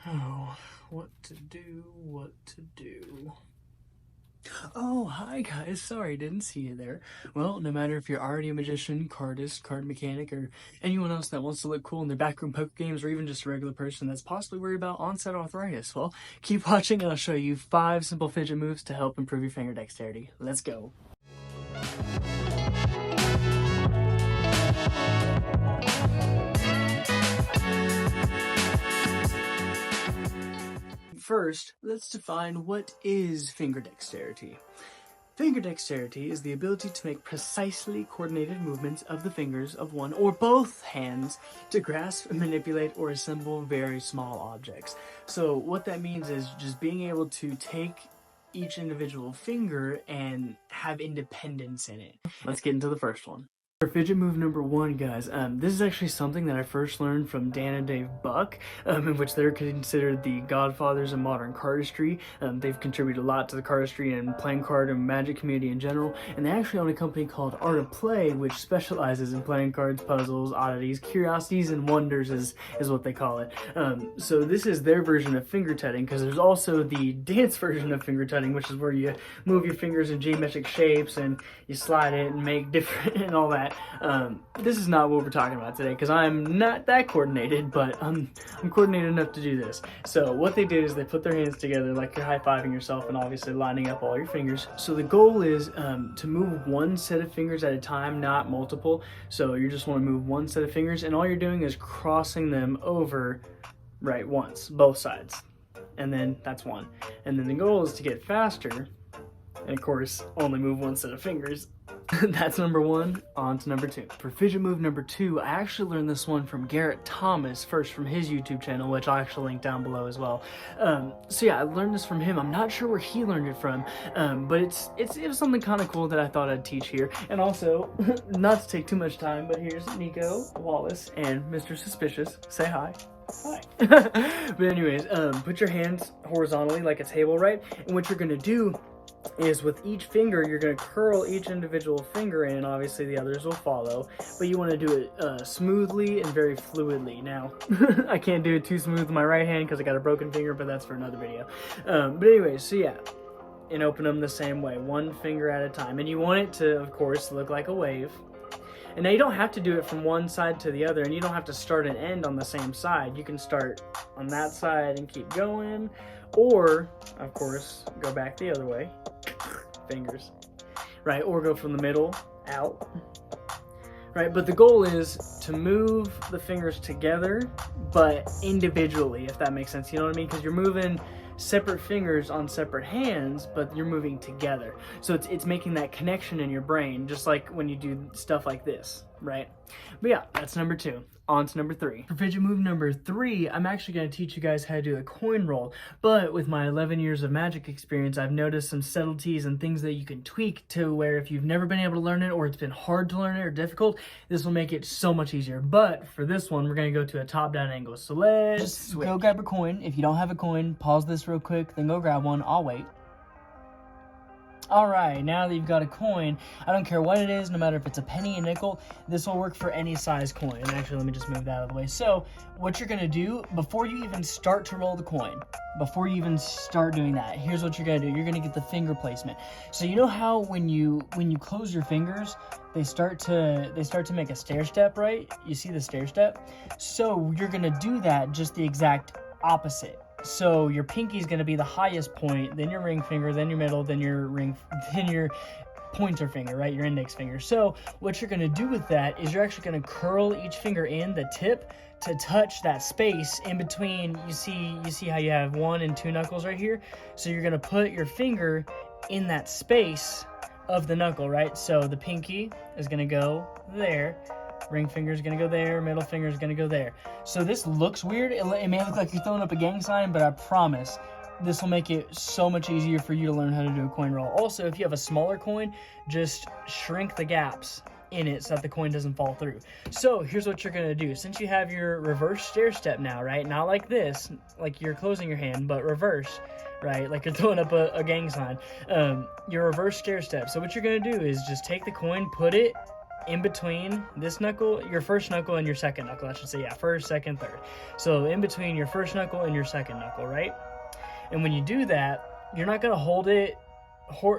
Oh, what to do, what to do. Oh, hi guys, sorry, didn't see you there. Well, no matter if you're already a magician, cardist, card mechanic, or anyone else that wants to look cool in their backroom poker games, or even just a regular person that's possibly worried about onset arthritis, well, keep watching and I'll show you 5 simple fidget moves to help improve your finger dexterity. Let's go. First, let's define what is finger dexterity. Finger dexterity is the ability to make precisely coordinated movements of the fingers of one or both hands to grasp, manipulate, or assemble very small objects. So what that means is just being able to take each individual finger and have independence in it. Let's get into the first one. For fidget move number 1, guys, this is actually something that I first learned from Dan and Dave Buck, in which they're considered the godfathers of modern cardistry. They've contributed a lot to the cardistry and playing card and magic community in general, and they actually own a company called Art of Play, which specializes in playing cards, puzzles, oddities, curiosities, and wonders is what they call it. So this is their version of finger tutting, because there's also the dance version of finger tutting, which is where you move your fingers in geometric shapes and you slide it and make different and all that. This is not what we're talking about today because I'm not that coordinated, but I'm coordinated enough to do this. So what they did is they put their hands together like you're high-fiving yourself and obviously lining up all your fingers. So the goal is to move one set of fingers at a time, not multiple. So you just want to move one set of fingers and all you're doing is crossing them over right once, both sides. And then that's one. And then the goal is to get faster and of course only move one set of fingers. That's number 1, on to number 2. For fidget move number 2, I actually learned this one from Garrett Thomas, first from his YouTube channel, which I'll actually link down below as well. So yeah, I learned this from him. I'm not sure where he learned it from, but it was something kind of cool that I thought I'd teach here. And also, not to take too much time, but here's Nico, Wallace, and Mr. Suspicious. Say hi. Hi. But anyways, put your hands horizontally like a table, right? And what you're gonna do is with each finger, you're going to curl each individual finger in, and obviously the others will follow, but you want to do it smoothly and very fluidly. Now, I can't do it too smooth with my right hand because I got a broken finger, but that's for another video. But anyways, so yeah, and open them the same way, one finger at a time, and you want it to, of course, look like a wave. And now you don't have to do it from one side to the other, and you don't have to start and end on the same side. You can start on that side and keep going, or, of course, go back the other way. Fingers, right? Or go from the middle out, right? But the goal is to move the fingers together, but individually, if that makes sense. You know what I mean? Because you're moving separate fingers on separate hands, but you're moving together. So it's making that connection in your brain, just like when you do stuff like this, right? But yeah, that's number 2. On to number 3. For fidget move number 3, I'm actually going to teach you guys how to do a coin roll, but with my 11 years of magic experience, I've noticed some subtleties and things that you can tweak to where if you've never been able to learn it, or it's been hard to learn it or difficult, this will make it so much easier. But for this one, we're going to go to a top-down angle. So let's go grab a coin. If you don't have a coin, pause this real quick, then go grab one. I'll wait. Alright, now that you've got a coin, I don't care what it is, no matter if it's a penny, a nickel, this will work for any size coin. And actually, let me just move that out of the way. So, what you're going to do, before you even start to roll the coin, before you even start doing that, here's what you're going to do. You're going to get the finger placement. So you know how when you close your fingers, they start to make a stair step, right? You see the stair step? So you're going to do that just the exact opposite. So your pinky is going to be the highest point, then your ring finger, then your middle, then your pointer finger, right? Your index finger. So what you're going to do with that is you're actually going to curl each finger in the tip to touch that space in between. You see how you have 1 and 2 knuckles right here? So you're going to put your finger in that space of the knuckle, right? So the pinky is going to go there. Ring finger is going to go there, middle finger is going to go there. So this looks weird. It may look like you're throwing up a gang sign, but I promise this will make it so much easier for you to learn how to do a coin roll. Also, if you have a smaller coin, just shrink the gaps in it so that the coin doesn't fall through. So here's what you're going to do. Since you have your reverse stair step now, right? Not like this, like you're closing your hand, but reverse, right? Like you're throwing up a gang sign. Your reverse stair step. So what you're going to do is just take the coin, put it in between this knuckle, your first knuckle and your second knuckle, I should say, yeah, first, second, third. So in between your first knuckle and your second knuckle, right? And when you do that, you're not gonna hold it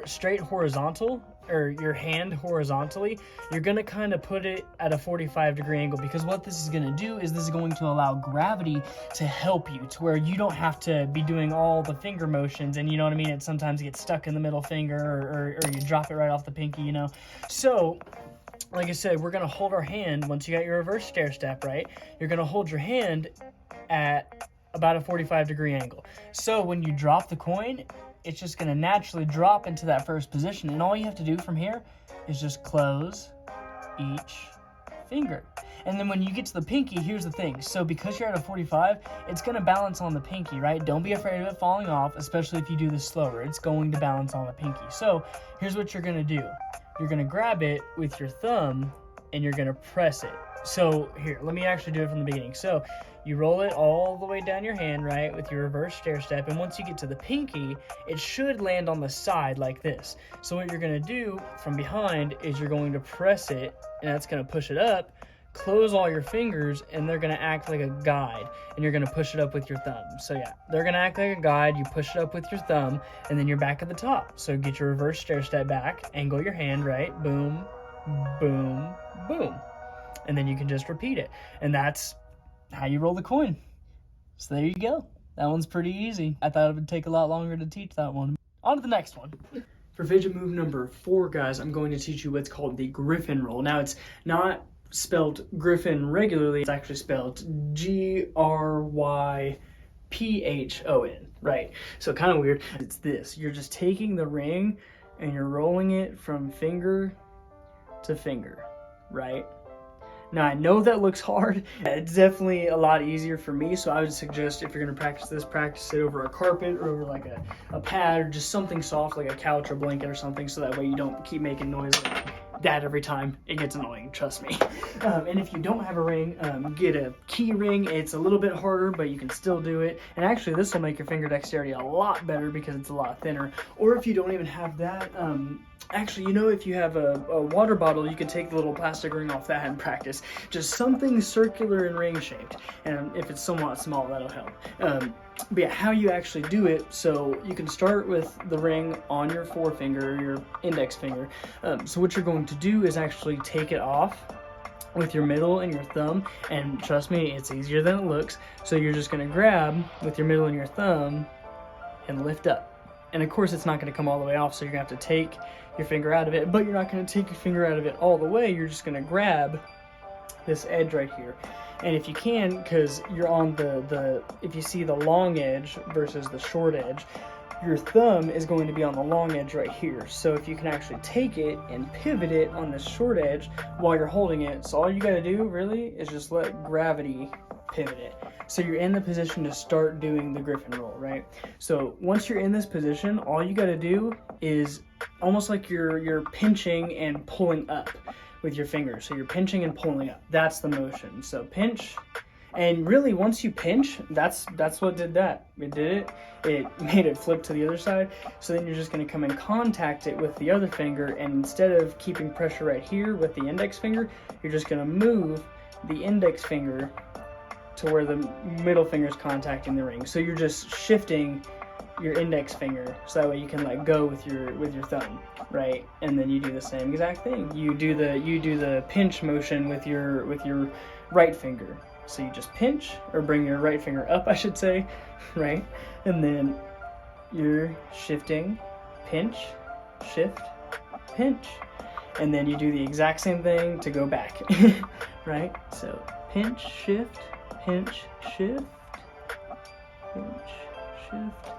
straight horizontal, or your hand horizontally. You're gonna kind of put it at a 45-degree angle, because what this is gonna do is this is going to allow gravity to help you, to where you don't have to be doing all the finger motions, and you know what I mean? It sometimes gets stuck in the middle finger, or you drop it right off the pinky, you know? So, like I said, we're gonna hold our hand, once you got your reverse stair step, right? You're gonna hold your hand at about a 45-degree angle. So when you drop the coin, it's just going to naturally drop into that first position. And all you have to do from here is just close each finger. And then when you get to the pinky, here's the thing. So because you're at a 45, it's going to balance on the pinky, right? Don't be afraid of it falling off, especially if you do this slower. It's going to balance on the pinky. So here's what you're going to do. You're going to grab it with your thumb and you're going to press it. So here, let me actually do it from the beginning. So you roll it all the way down your hand, right, with your reverse stair step. And once you get to the pinky, it should land on the side like this. So what you're going to do from behind is you're going to press it, and that's going to push it up. Close all your fingers, and they're going to act like a guide, and you're going to push it up with your thumb. So yeah, they're going to act like a guide. You push it up with your thumb, and then you're back at the top. So get your reverse stair step back, angle your hand, right, boom, boom, boom. And then you can just repeat it. And that's how you roll the coin. So there you go. That one's pretty easy. I thought it would take a lot longer to teach that one. On to the next one. For fidget move number 4, guys, I'm going to teach you what's called the Gryphon roll. Now, it's not spelled Gryphon regularly. It's actually spelled Gryphon, right? So kind of weird. It's this. You're just taking the ring and you're rolling it from finger to finger, right? Now, I know that looks hard. It's definitely a lot easier for me, so I would suggest if you're going to practice this, practice it over a carpet or over like a pad or just something soft like a couch or blanket or something, so that way you don't keep making noise like that every time. It gets annoying, trust me. And if you don't have a ring, get a key ring. It's a little bit harder, but you can still do it. And actually, this will make your finger dexterity a lot better because it's a lot thinner. Or if you don't even have that, actually, you know, if you have a water bottle, you can take the little plastic ring off that and practice. Just something circular and ring shaped. And if it's somewhat small, that'll help. But yeah, how you actually do it, so you can start with the ring on your forefinger, your index finger. So what you're going to do is actually take it off with your middle and your thumb, and trust me, it's easier than it looks. So you're just going to grab with your middle and your thumb and lift up. And of course, it's not going to come all the way off, so you're going to have to take your finger out of it, but you're not going to take your finger out of it all the way. You're just going to grab this edge right here. And if you can, because you're on if you see the long edge versus the short edge, your thumb is going to be on the long edge right here. So if you can actually take it and pivot it on the short edge while you're holding it, so all you got to do really is just let gravity pivot it. So you're in the position to start doing the Gryphon roll, right? So once you're in this position, all you got to do is almost like you're pinching and pulling up with your fingers. So you're pinching and pulling up. That's the motion. So pinch, and really once you pinch, that's what did that. It did it. It made it flip to the other side. So then you're just going to come and contact it with the other finger, and instead of keeping pressure right here with the index finger, you're just going to move the index finger to where the middle finger is contacting the ring. So you're just shifting your index finger so that way you can let go with your thumb, right? And then you do the same exact thing. You do the pinch motion with your right finger. So you just pinch, or bring your right finger up, I should say, right? And then you're shifting, pinch, shift, pinch. And then you do the exact same thing to go back, right? So pinch, shift, pinch, shift, pinch, shift,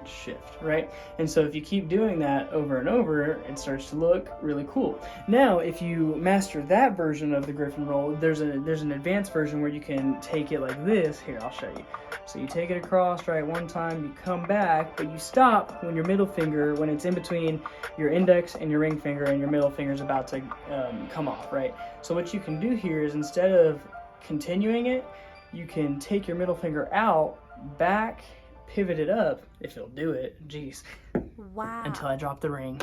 shift, right? And so if you keep doing that over and over, it starts to look really cool. Now, if you master that version of the Gryphon roll, there's an advanced version where you can take it like this. Here, I'll show you. So you take it across, right, one time, you come back, but you stop when your middle finger, when it's in between your index and your ring finger, and your middle finger is about to come off, right? So what you can do here is, instead of continuing it, you can take your middle finger out, back, pivot it up, if it'll do it, jeez. Wow. Until I drop the ring.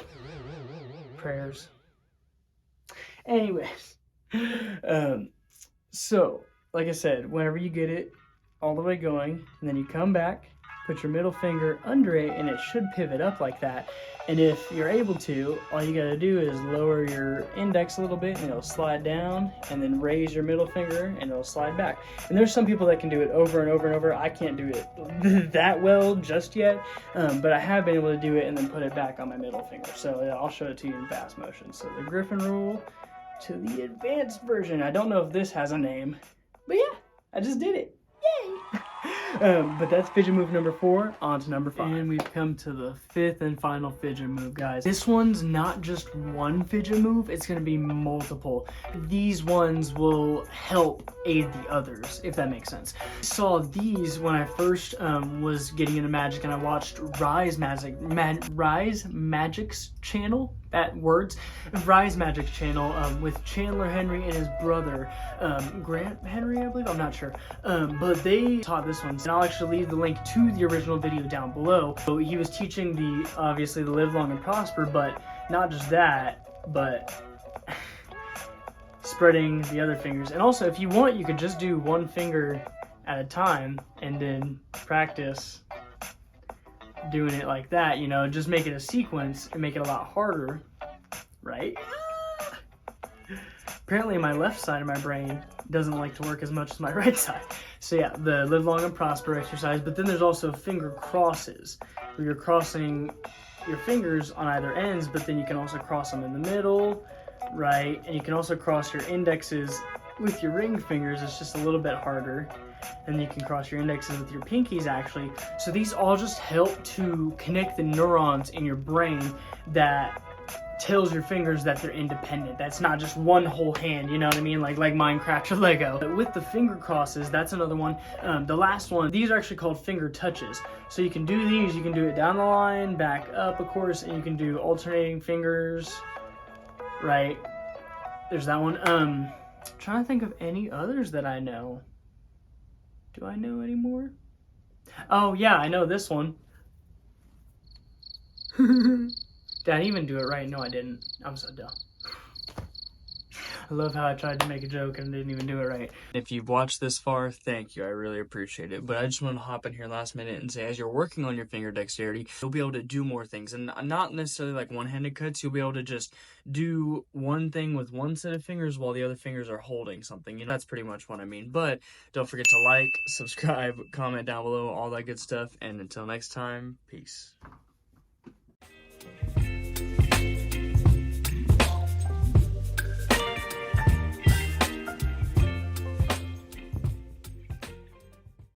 Prayers. Anyways, so like I said, whenever you get it all the way going, and then you come back, put your middle finger under it, and it should pivot up like that. And if you're able to, all you gotta do is lower your index a little bit and it'll slide down, and then raise your middle finger and it'll slide back. And there's some people that can do it over and over and over. I can't do it that well just yet, but I have been able to do it and then put it back on my middle finger. So yeah, I'll show it to you in fast motion. So the Gryphon rule to the advanced version. I don't know if this has a name, but yeah, I just did it. Yay! But that's fidget move number 4. On to number 5. And we've come to the 5th and final fidget move, guys. This one's not just one fidget move, it's going to be multiple. These ones will help aid the others, if that makes sense. I saw these when I first was getting into magic, and I watched Rise Magic's channel. Rise Magic's channel with Chandler Henry and his brother Grant Henry, I believe, I'm not sure, but they taught this one, and I'll actually leave the link to the original video down below. So he was teaching obviously the live long and prosper, but not just that, but spreading the other fingers. And also, if you want, you could just do one finger at a time and then practice doing it like that, you know, just make it a sequence and make it a lot harder, right? Apparently my left side of my brain doesn't like to work as much as my right side. So yeah, the live long and prosper exercise, but then there's also finger crosses, where you're crossing your fingers on either ends, but then you can also cross them in the middle, right? And you can also cross your indexes with your ring fingers. It's just a little bit harder. And you can cross your indexes with your pinkies, actually. So these all just help to connect the neurons in your brain that tells your fingers that they're independent. That's not just one whole hand, you know what I mean? Like Minecraft or Lego. But with the finger crosses, that's another one. The last one, these are actually called finger touches. So you can do these, you can do it down the line, back up, of course, and you can do alternating fingers, right? There's that one. I'm trying to think of any others that I know. Do I know any more? Oh yeah, I know this one. Did I even do it right? No, I didn't. I'm so dumb. I love how I tried to make a joke and didn't even do it right. If you've watched this far, thank you. I really appreciate it. But I just want to hop in here last minute and say, as you're working on your finger dexterity, you'll be able to do more things. And not necessarily like one-handed cuts. You'll be able to just do one thing with one set of fingers while the other fingers are holding something. You know, that's pretty much what I mean. But don't forget to like, subscribe, comment down below, all that good stuff. And until next time, peace.